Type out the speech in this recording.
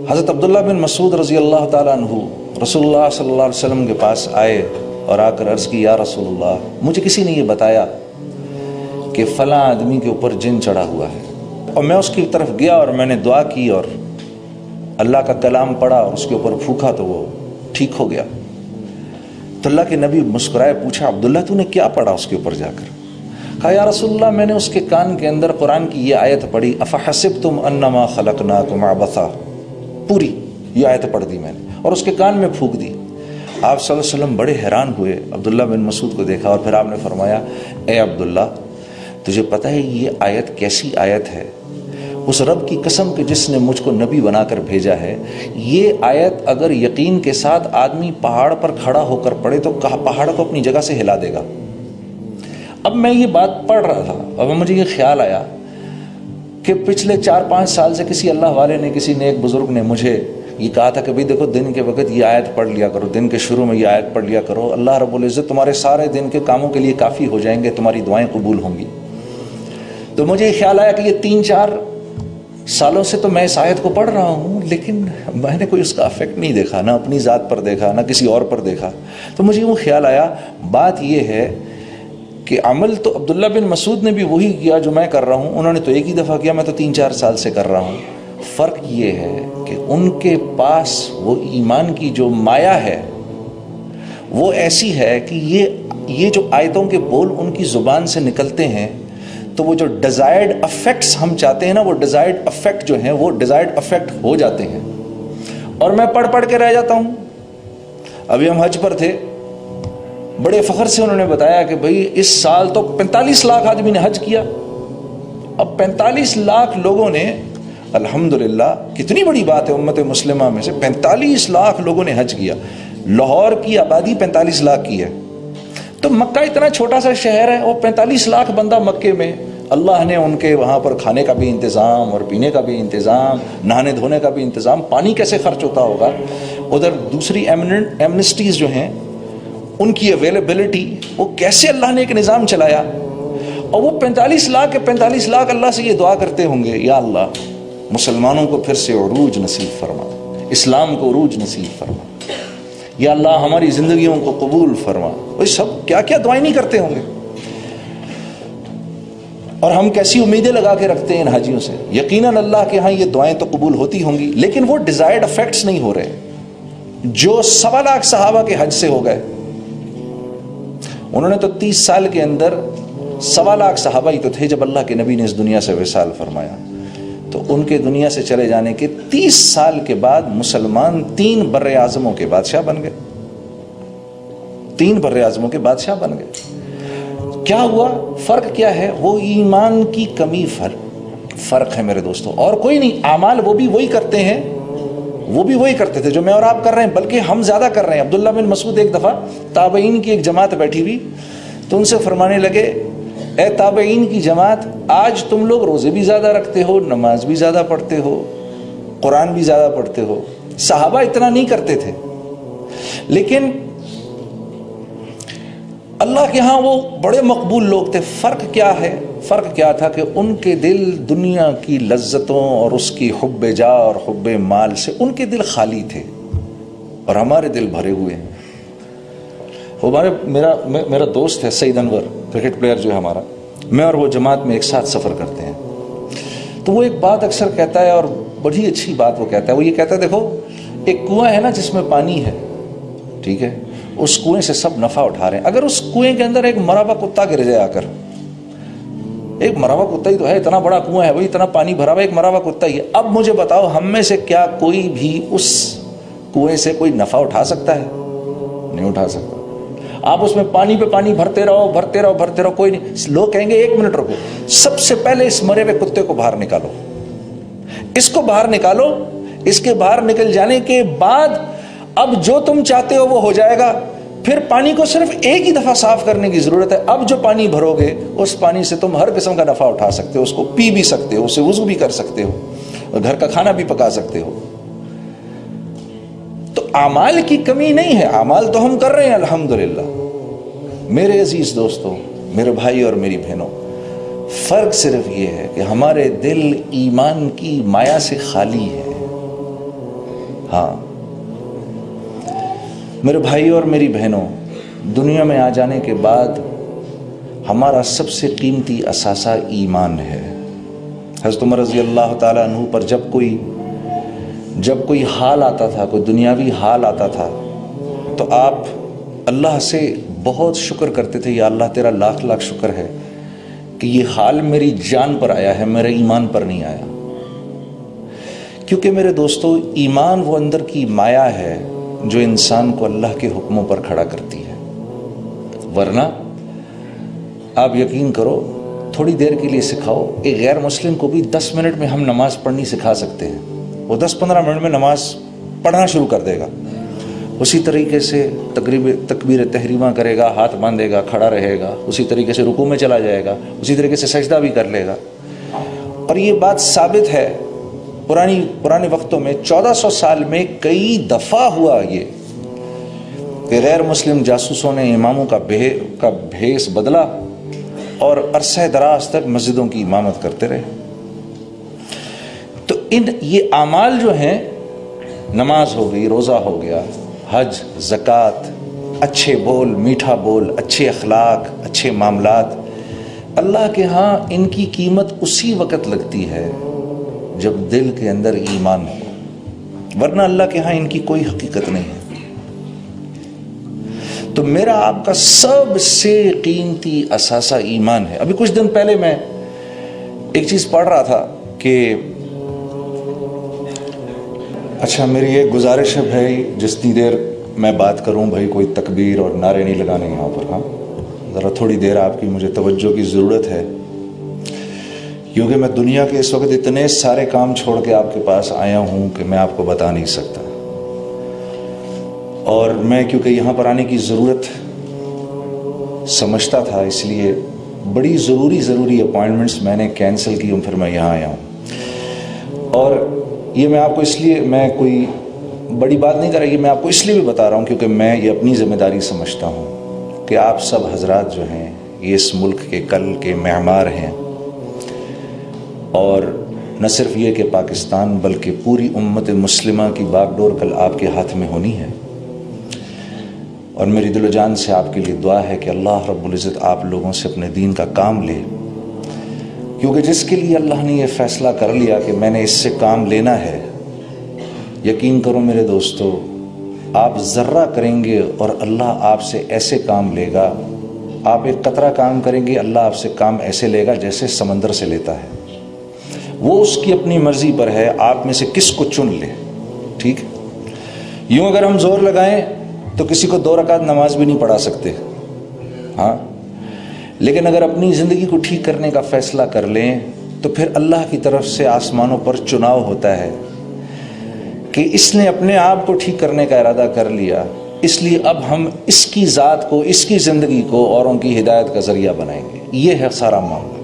حضرت عبداللہ بن مسعود رضی اللہ تعالیٰ عنہ رسول اللہ صلی اللہ علیہ وسلم کے پاس آئے اور آ کر عرض کی یا رسول اللہ مجھے کسی نے یہ بتایا کہ فلاں آدمی کے اوپر جن چڑھا ہوا ہے، اور میں اس کی طرف گیا اور میں نے دعا کی اور اللہ کا کلام پڑھا اور اس کے اوپر پھونکا تو وہ ٹھیک ہو گیا۔ تو اللہ کے نبی مسکرائے، پوچھا عبداللہ تو نے کیا پڑھا اس کے اوپر جا کر؟ کہا یا رسول اللہ میں نے اس کے کان کے اندر قرآن کی یہ آیت پڑھی افحسبتم انما خلقناکم عبثا، پوری یہ آیت پڑھ دی میں نے اور اس کے کان میں پھونک دی۔ آپ صلی اللہ علیہ وسلم بڑے حیران ہوئے، عبداللہ بن مسعود کو دیکھا اور پھر آپ نے فرمایا اے عبداللہ تجھے پتہ ہے یہ آیت کیسی آیت ہے؟ اس رب کی قسم کہ جس نے مجھ کو نبی بنا کر بھیجا ہے، یہ آیت اگر یقین کے ساتھ آدمی پہاڑ پر کھڑا ہو کر پڑھے تو پہاڑ کو اپنی جگہ سے ہلا دے گا۔ اب میں یہ بات پڑھ رہا تھا اور مجھے یہ خیال آیا کہ پچھلے 4-5 سال سے کسی اللہ والے نے، کسی نیک بزرگ نے مجھے یہ کہا تھا کہ بھئی دیکھو دن کے وقت یہ آیت پڑھ لیا کرو، دن کے شروع میں یہ آیت پڑھ لیا کرو، اللہ رب العزت تمہارے سارے دن کے کاموں کے لیے کافی ہو جائیں گے، تمہاری دعائیں قبول ہوں گی۔ تو مجھے یہ خیال آیا کہ یہ 3-4 سالوں سے تو میں اس آیت کو پڑھ رہا ہوں لیکن میں نے کوئی اس کا افیکٹ نہیں دیکھا، نہ اپنی ذات پر دیکھا نہ کسی اور پر دیکھا۔ تو مجھے وہ خیال آیا بات یہ ہے کہ عمل تو عبداللہ بن مسعود نے بھی وہی کیا جو میں کر رہا ہوں، انہوں نے تو ایک ہی دفعہ کیا، میں تو 3-4 سال سے کر رہا ہوں۔ فرق یہ ہے کہ ان کے پاس وہ ایمان کی جو مایا ہے وہ ایسی ہے کہ یہ جو آیتوں کے بول ان کی زبان سے نکلتے ہیں تو وہ جو ڈیزائرڈ افیکٹس ہم چاہتے ہیں نا، وہ ڈیزائرڈ افیکٹ جو ہیں وہ ڈیزائرڈ افیکٹ ہو جاتے ہیں، اور میں پڑھ کے رہ جاتا ہوں۔ ابھی ہم حج پر تھے، بڑے فخر سے انہوں نے بتایا کہ بھئی اس سال تو 45 لاکھ آدمی نے حج کیا۔ اب 45 لاکھ لوگوں نے، الحمدللہ کتنی بڑی بات ہے امت مسلمہ میں سے 45 لاکھ لوگوں نے حج کیا۔ لاہور کی آبادی 45 لاکھ کی ہے، تو مکہ اتنا چھوٹا سا شہر ہے، اور 45 لاکھ بندہ مکے میں، اللہ نے ان کے وہاں پر کھانے کا بھی انتظام اور پینے کا بھی انتظام، نہانے دھونے کا بھی انتظام، پانی کیسے خرچ ہوتا ہوگا۔ ادھر دوسری ایمنسٹیز جو ہیں ان کی اویلیبلٹی، وہ کیسے اللہ نے ایک نظام چلایا، اور وہ 45 لاکھ کے 45 لاکھ اللہ سے یہ دعا کرتے ہوں گے یا اللہ مسلمانوں کو پھر سے عروج نصیب فرما، اسلام کو عروج نصیب فرما، یا اللہ ہماری زندگیوں کو قبول فرما۔ وہ سب کیا کیا دعائیں نہیں کرتے ہوں گے، اور ہم کیسی امیدیں لگا کے رکھتے ہیں ان حاجیوں سے۔ یقیناً اللہ کے ہاں یہ دعائیں تو قبول ہوتی ہوں گی، لیکن وہ ڈیزائرڈ افیکٹس نہیں ہو رہے جو 1.25 لاکھ صحابہ کے حج سے ہو گئے۔ انہوں نے تو 30 سال کے اندر 1.25 لاکھ صحابہ ہی تو تھے جب اللہ کے نبی نے اس دنیا سے وصال فرمایا، تو ان کے دنیا سے چلے جانے کے 30 سال کے بعد مسلمان 3 بر اعظموں کے بادشاہ بن گئے، 3 بر اعظموں کے بادشاہ بن گئے۔ کیا ہوا؟ فرق کیا ہے؟ وہ ایمان کی کمی فرق ہے میرے دوستوں، اور کوئی نہیں۔ اعمال وہ بھی وہی کرتے ہیں، وہ بھی وہی کرتے تھے جو میں اور آپ کر رہے ہیں، بلکہ ہم زیادہ کر رہے ہیں۔ عبداللہ بن مسعود ایک دفعہ تابعین کی ایک جماعت بیٹھی ہوئی تو ان سے فرمانے لگے اے تابعین کی جماعت، آج تم لوگ روزے بھی زیادہ رکھتے ہو، نماز بھی زیادہ پڑھتے ہو، قرآن بھی زیادہ پڑھتے ہو۔ صحابہ اتنا نہیں کرتے تھے، لیکن اللہ کے ہاں وہ بڑے مقبول لوگ تھے۔ فرق کیا ہے؟ فرق کیا تھا کہ ان کے دل دنیا کی لذتوں اور اس کی حب جا اور حب مال سے ان کے دل خالی تھے، اور ہمارے دل بھرے ہوئے ہیں۔ میرا دوست ہے سعید انور، کرکٹ پلیئر جو ہے ہمارا، میں اور وہ جماعت میں ایک ساتھ سفر کرتے ہیں، تو وہ ایک بات اکثر کہتا ہے اور بڑی اچھی بات وہ کہتا ہے۔ وہ یہ کہتا ہے دیکھو ایک کنواں ہے نا جس میں پانی ہے، ٹھیک ہے، اس کنویں سے سب نفع اٹھا رہے ہیں، اگر اس کنویں کے اندر ایک مرا ہوا کتا گر جائے آ کر، ایک مرا ہوا کتا ہی تو ہے، اتنا بڑا کنواں ہے، وہی اتنا پانی بھرا ہوا، ایک مرا ہوا کتا ہی ہے، اب مجھے بتاؤ ہم میں سے کیا کوئی بھی اس کنویں سے کوئی نفع اٹھا سکتا ہے؟ نہیں اٹھا سکتا۔ آپ اس میں پانی پہ پانی بھرتے رہو بھرتے رہو بھرتے رہو، کوئی نہیں۔ لوگ کہیں گے 1 منٹ رکو، سب سے پہلے اس مرے ہوئے کتے کو باہر نکالو، اس کو باہر نکالو، اس کے باہر نکل جانے کے بعد اب جو تم چاہتے ہو وہ ہو جائے گا۔ پھر پانی کو صرف ایک ہی دفعہ صاف کرنے کی ضرورت ہے۔ اب جو پانی بھرو گے اس پانی سے تم ہر قسم کا نفع اٹھا سکتے ہو، اس کو پی بھی سکتے ہو، اسے وضو بھی کر سکتے ہو، اور گھر کا کھانا بھی پکا سکتے ہو۔ تو اعمال کی کمی نہیں ہے، اعمال تو ہم کر رہے ہیں الحمدللہ۔ میرے عزیز دوستوں، میرے بھائی اور میری بہنوں، فرق صرف یہ ہے کہ ہمارے دل ایمان کی مایا سے خالی ہے، ہاں میرے بھائی اور میری بہنوں، دنیا میں آ جانے کے بعد ہمارا سب سے قیمتی اثاثہ ایمان ہے۔ حضرت عمر رضی اللہ تعالیٰ عنہ پر جب کوئی حال آتا تھا، کوئی دنیاوی حال آتا تھا، تو آپ اللہ سے بہت شکر کرتے تھے، یا اللہ تیرا لاکھ لاکھ شکر ہے کہ یہ حال میری جان پر آیا ہے، میرے ایمان پر نہیں آیا۔ کیونکہ میرے دوستو، ایمان وہ اندر کی مایا ہے جو انسان کو اللہ کے حکموں پر کھڑا کرتی ہے، ورنہ آپ یقین کرو، تھوڑی دیر کے لیے سکھاؤ، ایک غیر مسلم کو بھی 10 منٹ میں ہم نماز پڑھنی سکھا سکتے ہیں، وہ 10-15 منٹ میں نماز پڑھنا شروع کر دے گا۔ اسی طریقے سے تکبیر تحریمہ کرے گا، ہاتھ باندھے گا، کھڑا رہے گا، اسی طریقے سے رکوع میں چلا جائے گا، اسی طریقے سے سجدہ بھی کر لے گا۔ اور یہ بات ثابت ہے، پرانے وقتوں میں 1400 سال میں کئی دفعہ ہوا یہ کہ غیر مسلم جاسوسوں نے اماموں کا بھیس بدلا اور عرصہ دراز تک مسجدوں کی امامت کرتے رہے۔ تو یہ اعمال جو ہیں، نماز ہو گئی، روزہ ہو گیا، حج، زکوٰۃ، اچھے بول، میٹھا بول، اچھے اخلاق، اچھے معاملات، اللہ کے ہاں ان کی قیمت اسی وقت لگتی ہے جب دل کے اندر ایمان ہو، ورنہ اللہ کے ہاں ان کی کوئی حقیقت نہیں ہے۔ تو میرا آپ کا سب سے قیمتی اثاثہ ایمان ہے۔ ابھی کچھ دن پہلے میں ایک چیز پڑھ رہا تھا کہ اچھا، میری ایک گزارش ہے بھائی، جتنی دیر میں بات کروں بھائی، کوئی تکبیر اور نعرے نہیں لگانے یہاں پر، ہاں ذرا تھوڑی دیر آپ کی مجھے توجہ کی ضرورت ہے، کیونکہ میں دنیا کے اس وقت اتنے سارے کام چھوڑ کے آپ کے پاس آیا ہوں کہ میں آپ کو بتا نہیں سکتا۔ اور میں کیونکہ یہاں پر آنے کی ضرورت سمجھتا تھا، اس لیے بڑی ضروری اپوائنٹمنٹس میں نے کینسل کی ہوں، پھر میں یہاں آیا ہوں۔ اور یہ میں آپ کو اس لیے، میں کوئی بڑی بات نہیں کر رہا، یہ میں آپ کو اس لیے بھی بتا رہا ہوں کیونکہ میں یہ اپنی ذمہ داری سمجھتا ہوں کہ آپ سب حضرات جو ہیں یہ اس ملک کے کل کے معمار ہیں، اور نہ صرف یہ کہ پاکستان بلکہ پوری امت مسلمہ کی باغ ڈور کل آپ کے ہاتھ میں ہونی ہے۔ اور میری دل و جان سے آپ کے لیے دعا ہے کہ اللہ رب العزت آپ لوگوں سے اپنے دین کا کام لے، کیونکہ جس کے لیے اللہ نے یہ فیصلہ کر لیا کہ میں نے اس سے کام لینا ہے، یقین کرو میرے دوستو، آپ ذرہ کریں گے اور اللہ آپ سے ایسے کام لے گا، آپ ایک قطرہ کام کریں گے، اللہ آپ سے کام ایسے لے گا جیسے سمندر سے لیتا ہے۔ وہ اس کی اپنی مرضی پر ہے، آپ میں سے کس کو چن لے، ٹھیک ہے؟ یوں اگر ہم زور لگائیں تو کسی کو 2 رکعت نماز بھی نہیں پڑھا سکتے، ہاں، لیکن اگر اپنی زندگی کو ٹھیک کرنے کا فیصلہ کر لیں تو پھر اللہ کی طرف سے آسمانوں پر چناؤ ہوتا ہے کہ اس نے اپنے آپ کو ٹھیک کرنے کا ارادہ کر لیا، اس لیے اب ہم اس کی ذات کو، اس کی زندگی کو اوروں کی ہدایت کا ذریعہ بنائیں گے۔ یہ ہے سارا معاملہ۔